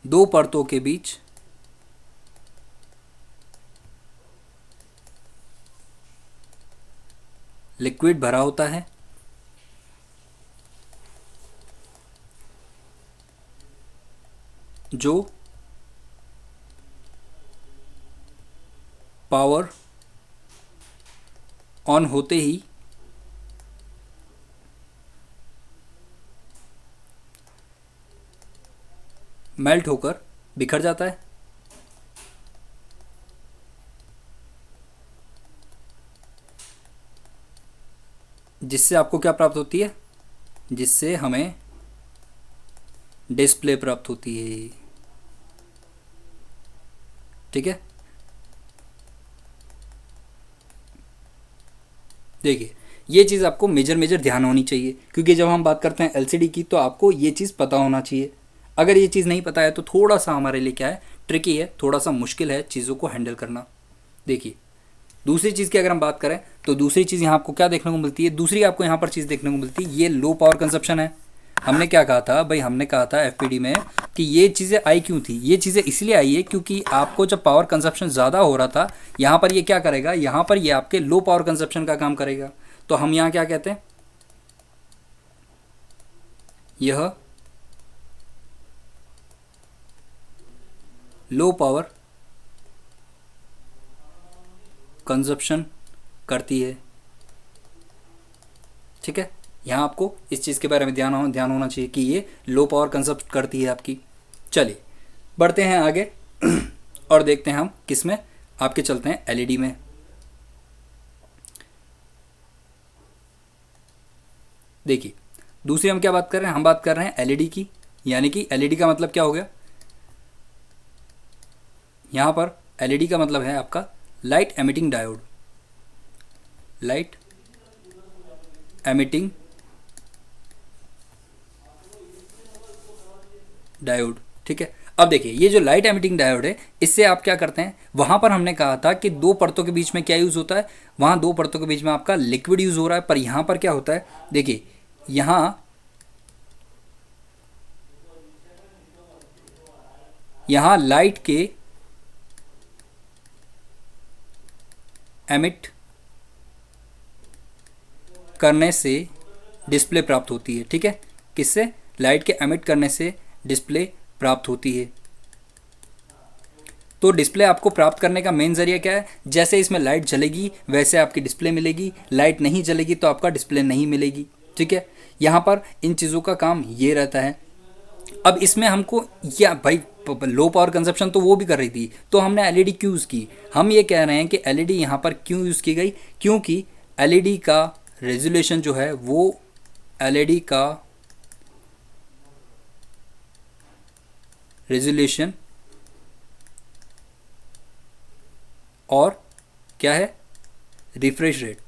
दो परतों के बीच लिक्विड भरा होता है, जो पावर ऑन होते ही मेल्ट होकर बिखर जाता है। जिससे आपको क्या प्राप्त होती है? जिससे हमें डिस्प्ले प्राप्त होती है। ठीक है, देखिए ये चीज़ आपको मेजर ध्यान होनी चाहिए, क्योंकि जब हम बात करते हैं एलसीडी की तो आपको ये चीज़ पता होना चाहिए। अगर ये चीज़ नहीं पता है तो थोड़ा सा हमारे लिए क्या है, ट्रिकी है, थोड़ा सा मुश्किल है चीज़ों को हैंडल करना। देखिए दूसरी चीज़ की अगर हम बात करें तो दूसरी चीज़ यहाँ आपको क्या देखने को मिलती है? दूसरी आपको यहाँ पर चीज़ देखने को मिलती है, ये लो पावर कंजप्शन है। हमने क्या कहा था भाई? हमने कहा था एफपीडी में कि ये चीज़ें आई क्यों थी? ये चीज़ें इसलिए आई है क्योंकि आपको जब पावर कंजप्शन ज़्यादा हो रहा था, यहाँ पर ये क्या करेगा, यहाँ पर ये आपके लो पावर कंजप्शन का काम करेगा। तो हम यहाँ क्या कहते हैं? यह लो पावर कंजप्शन करती है। ठीक है, यहाँ आपको इस चीज़ के बारे में ध्यान होना चाहिए कि ये लो पावर कंजप्ट करती है आपकी। चलिए बढ़ते हैं आगे और देखते हैं हम किस में आपके चलते हैं, एलईडी में। देखिए दूसरी हम क्या बात कर रहे हैं? हम बात कर रहे हैं एलईडी की, यानी कि एलईडी का मतलब क्या हो गया? यहाँ पर एलईडी का मतलब है आपका light emitting diode. Light emitting diode. ठीक है, अब देखिए ये जो लाइट एमिटिंग डायोड है, इससे आप क्या करते हैं? वहाँ पर हमने कहा था कि दो परतों के बीच में क्या यूज़ होता है? वहाँ दो परतों के बीच में आपका लिक्विड यूज़ हो रहा है, पर यहाँ पर क्या होता है? देखिए यहाँ लाइट के एमिट करने से डिस्प्ले प्राप्त होती है। ठीक है, किससे? लाइट के एमिट करने से डिस्प्ले प्राप्त होती है। तो डिस्प्ले आपको प्राप्त करने का मेन जरिया क्या है? जैसे इसमें लाइट जलेगी वैसे आपकी डिस्प्ले मिलेगी, लाइट नहीं जलेगी तो आपका डिस्प्ले नहीं मिलेगी। ठीक है, यहाँ पर इन चीज़ों का काम ये रहता है। अब इसमें हमको या भाई लो पावर कंजप्शन तो वो भी कर रही थी, तो हमने एलईडी क्यों यूज़ की? हम ये कह रहे हैं कि एलईडी यहाँ पर क्यों यूज़ की गई? क्योंकि एलईडी का रेजोल्यूशन जो है वो एलईडी का रेजोल्यूशन और क्या है? Refresh rate.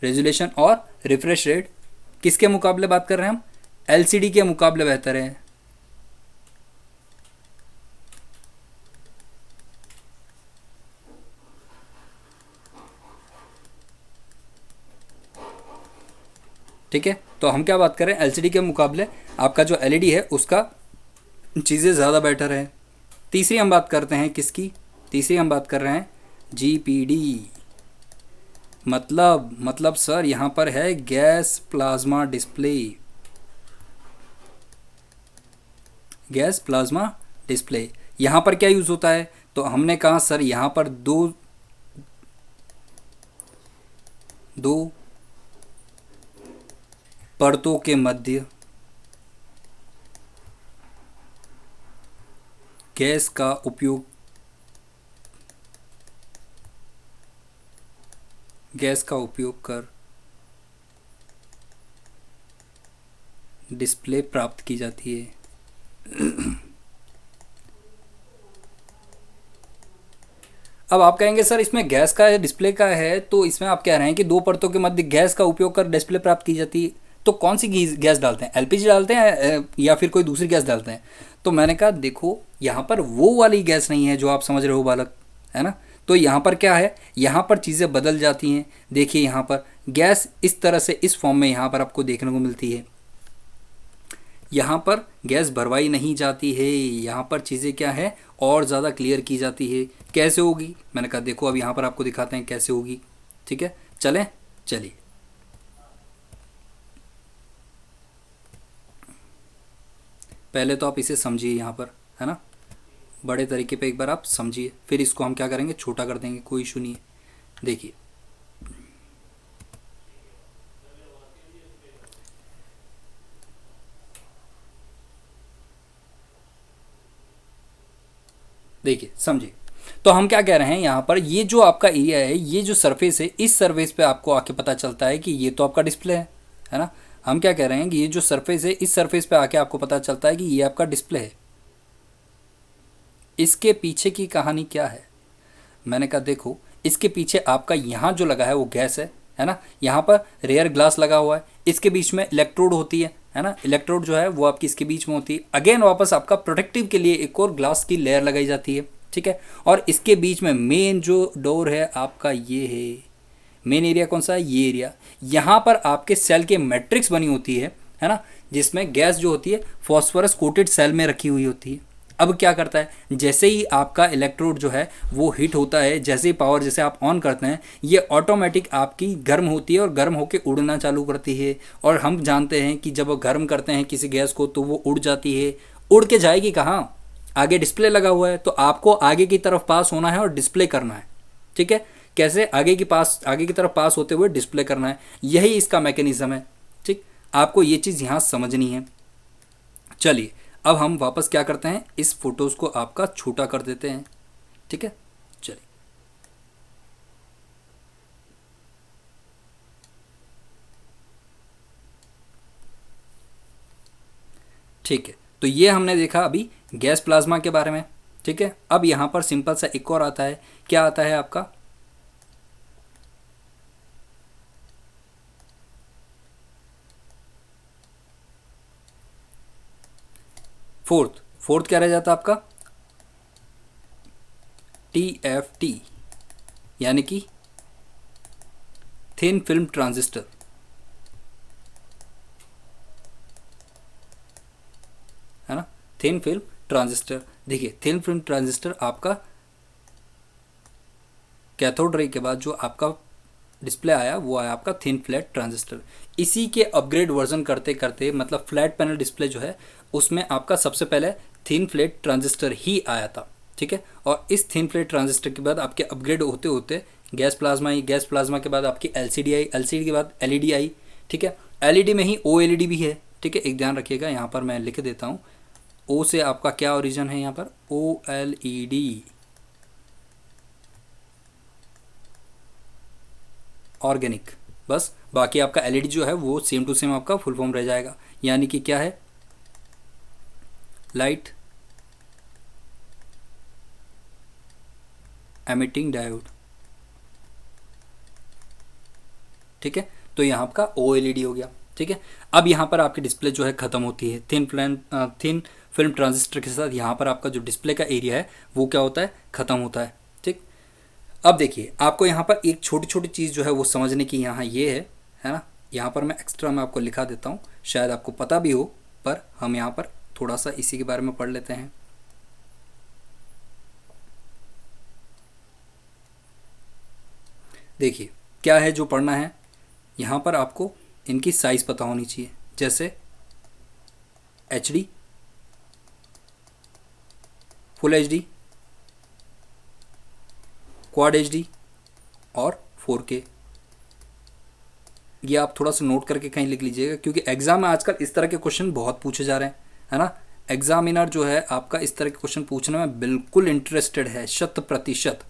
रेजोल्यूशन और रिफ्रेश रेट किसके मुकाबले बात कर रहे हैं हम? एलसीडी के मुकाबले बेहतर है। ठीक है, तो हम क्या बात कर रहे हैं? एलसीडी के मुकाबले आपका जो एलईडी है उसका चीज़ें ज़्यादा बेटर है। तीसरी हम बात करते हैं किसकी? तीसरी हम बात कर रहे हैं जीपीडी। मतलब सर यहाँ पर है gas plasma display. Gas plasma display यहाँ पर क्या यूज़ होता है? तो हमने कहा सर यहाँ पर दो परतों के मध्य गैस का उपयोग कर डिस्प्ले प्राप्त की जाती है। अब आप कहेंगे सर इसमें गैस का है, डिस्प्ले का है, तो इसमें आप कह रहे हैं कि दो परतों के मध्य गैस का उपयोग कर डिस्प्ले प्राप्त की जाती है, तो कौन सी गैस डालते हैं? एलपीजी डालते हैं या फिर कोई दूसरी गैस डालते हैं? तो मैंने कहा देखो यहाँ पर वो वाली गैस नहीं है जो आप समझ रहे हो बालक, है ना। तो यहाँ पर क्या है, यहाँ पर चीज़ें बदल जाती हैं। देखिए यहाँ पर गैस इस तरह से इस फॉर्म में यहाँ पर आपको देखने को मिलती है। यहाँ पर गैस भरवाई नहीं जाती है, यहाँ पर चीज़ें क्या है और ज़्यादा क्लियर की जाती है। कैसे होगी? मैंने कहा देखो अब यहाँ पर आपको दिखाते हैं कैसे होगी। ठीक है, चलें, चलिए। पहले तो आप इसे समझिए यहाँ पर, है ना, बड़े तरीके पे एक बार आप समझिए, फिर इसको हम क्या करेंगे, छोटा कर देंगे, कोई इशू नहीं है। देखिए, देखिए समझिए। तो हम क्या कह रहे हैं यहाँ पर, ये जो आपका एरिया है, ये जो सरफेस है, इस सरफेस पे आपको आके पता चलता है कि ये तो आपका डिस्प्ले है ना। हम क्या कह रहे हैं कि ये जो सरफेस है, इस सरफेस पे आके आपको पता चलता है कि ये आपका डिस्प्ले है। इसके पीछे की कहानी क्या है? मैंने कहा देखो, इसके पीछे आपका यहाँ जो लगा है वो गैस है ना। यहाँ पर रेयर ग्लास लगा हुआ है, इसके बीच में इलेक्ट्रोड होती है ना। इलेक्ट्रोड जो है वो आपकी इसके बीच में होती है। अगेन वापस आपका प्रोटेक्टिव के लिए एक और ग्लास की लेयर लगाई जाती है, ठीक है। और इसके बीच में मेन जो डोर है आपका ये है। मेन एरिया कौन सा है? ये एरिया। यहाँ पर आपके सेल के मैट्रिक्स बनी होती है ना, जिसमें गैस जो होती है फॉस्फोरस कोटेड सेल में रखी हुई होती है। अब क्या करता है, जैसे ही आपका इलेक्ट्रोड जो है वो हीट होता है, जैसे ही पावर जैसे आप ऑन करते हैं, ये ऑटोमेटिक आपकी गर्म होती है और गर्म होकर उड़ना चालू करती है। और हम जानते हैं कि जब गर्म करते हैं किसी गैस को तो वो उड़ जाती है। उड़ के जाएगी कहाँ? आगे डिस्प्ले लगा हुआ है, तो आपको आगे की तरफ पास होना है और डिस्प्ले करना है, ठीक है। कैसे? आगे की तरफ पास होते हुए डिस्प्ले करना है, यही इसका मैकेनिज्म है, ठीक। आपको ये चीज़ यहाँ समझनी है। चलिए, अब हम वापस क्या करते हैं, इस फोटोज़ को आपका छोटा कर देते हैं, ठीक है। चलिए, ठीक है। तो ये हमने देखा अभी गैस प्लाज्मा के बारे में, ठीक है। अब यहाँ पर सिंपल सा एक और आता है, क्या आता है आपका? फोर्थ क्या रह जाता है आपका? TFT, यानी कि थिन फिल्म ट्रांजिस्टर, है ना। थिन फिल्म ट्रांजिस्टर, देखिए थिन फिल्म ट्रांजिस्टर आपका कैथोड रे के बाद जो आपका डिस्प्ले आया वो आया आपका थिन फ्लैट ट्रांजिस्टर। इसी के अपग्रेड वर्जन करते करते, मतलब फ्लैट पैनल डिस्प्ले जो है उसमें आपका सबसे पहले थिन फ्लैट ट्रांजिस्टर ही आया था, ठीक है। और इस थिन फ्लैट ट्रांजिस्टर के बाद आपके अपग्रेड होते होते गैस प्लाज्मा आई, गैस प्लाज्मा के बाद आपकी LCD आई, LCD के बाद LED आई, ठीक है। LED में ही OLED भी है, ठीक है। एक ध्यान रखिएगा, यहाँ पर मैं लिख देता हूँ, O से आपका क्या ओरिजिन है यहाँ पर? OLED, organic. बस बाकी आपका LED जो है वो सेम टू सेम आपका फुल फॉर्म रह जाएगा, यानी कि क्या है? लाइट एमिटिंग डायोड, ठीक है। तो यहाँ आपका OLED हो गया, ठीक है। अब यहाँ पर आपकी डिस्प्ले जो है ख़त्म होती है थिन फिल्म ट्रांजिस्टर के साथ। यहाँ पर आपका जो डिस्प्ले का एरिया है वो क्या होता है? ख़त्म होता है, ठीक। अब देखिए, आपको यहाँ पर एक छोटी छोटी चीज़ जो है वो समझने की यहाँ ये है ना। यहाँ पर मैं एक्स्ट्रा में आपको लिखा देता हूँ, शायद आपको पता भी हो, पर हम यहाँ पर थोड़ा सा इसी के बारे में पढ़ लेते हैं। देखिए क्या है जो पढ़ना है, यहाँ पर आपको इनकी साइज़ पता होनी चाहिए, जैसे HD, full HD, quad HD और 4K। ये आप थोड़ा सा नोट करके कहीं लिख लीजिएगा, क्योंकि एग्ज़ाम में आजकल इस तरह के क्वेश्चन बहुत पूछे जा रहे हैं, है ना। एग्जामिनर जो है आपका इस तरह के क्वेश्चन पूछने में बिल्कुल इंटरेस्टेड है, 100%।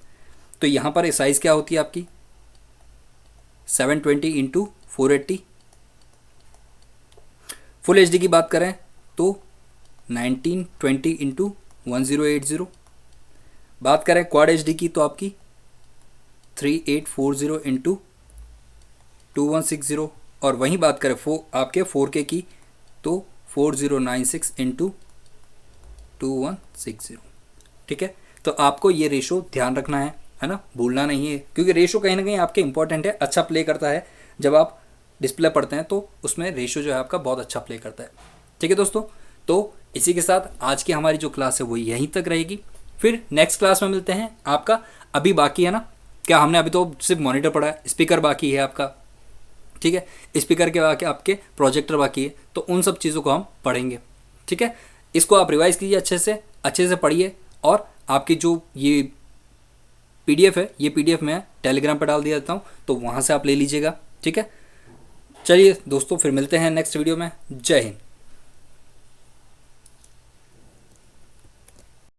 तो यहाँ पर साइज़ क्या होती है आपकी? 720 इंटू 480। फुल HD की बात करें तो 1920 इंटू 1080। बात करें क्वाड HD की तो आपकी 3840 इंटू 2160। और वहीं बात करें आपके 4K की तो 4096 इंटू 2160, ठीक है। तो आपको ये रेशो ध्यान रखना है ना, भूलना नहीं है, क्योंकि रेशो कहीं ना कहीं आपके इंपॉर्टेंट है, अच्छा प्ले करता है। जब आप डिस्प्ले पढ़ते हैं तो उसमें रेशो जो है आपका बहुत अच्छा प्ले करता है, ठीक है दोस्तों। तो इसी के साथ आज की हमारी जो क्लास है वो यहीं तक रहेगी, फिर नेक्स्ट क्लास में मिलते हैं। आपका अभी बाकी है ना क्या हमने अभी तो सिर्फ मॉनिटर पढ़ा है, स्पीकर बाकी है आपका, ठीक है, स्पीकर के बाकी आपके प्रोजेक्टर बाकी है, तो उन सब चीज़ों को हम पढ़ेंगे, ठीक है। इसको आप रिवाइज कीजिए, अच्छे से पढ़िए, और आपकी जो ये पीडीएफ है, ये पीडीएफ मैं टेलीग्राम पर डाल दिया देता हूँ, तो वहाँ से आप ले लीजिएगा, ठीक है। चलिए दोस्तों, फिर मिलते हैं नेक्स्ट वीडियो में। जय हिंद।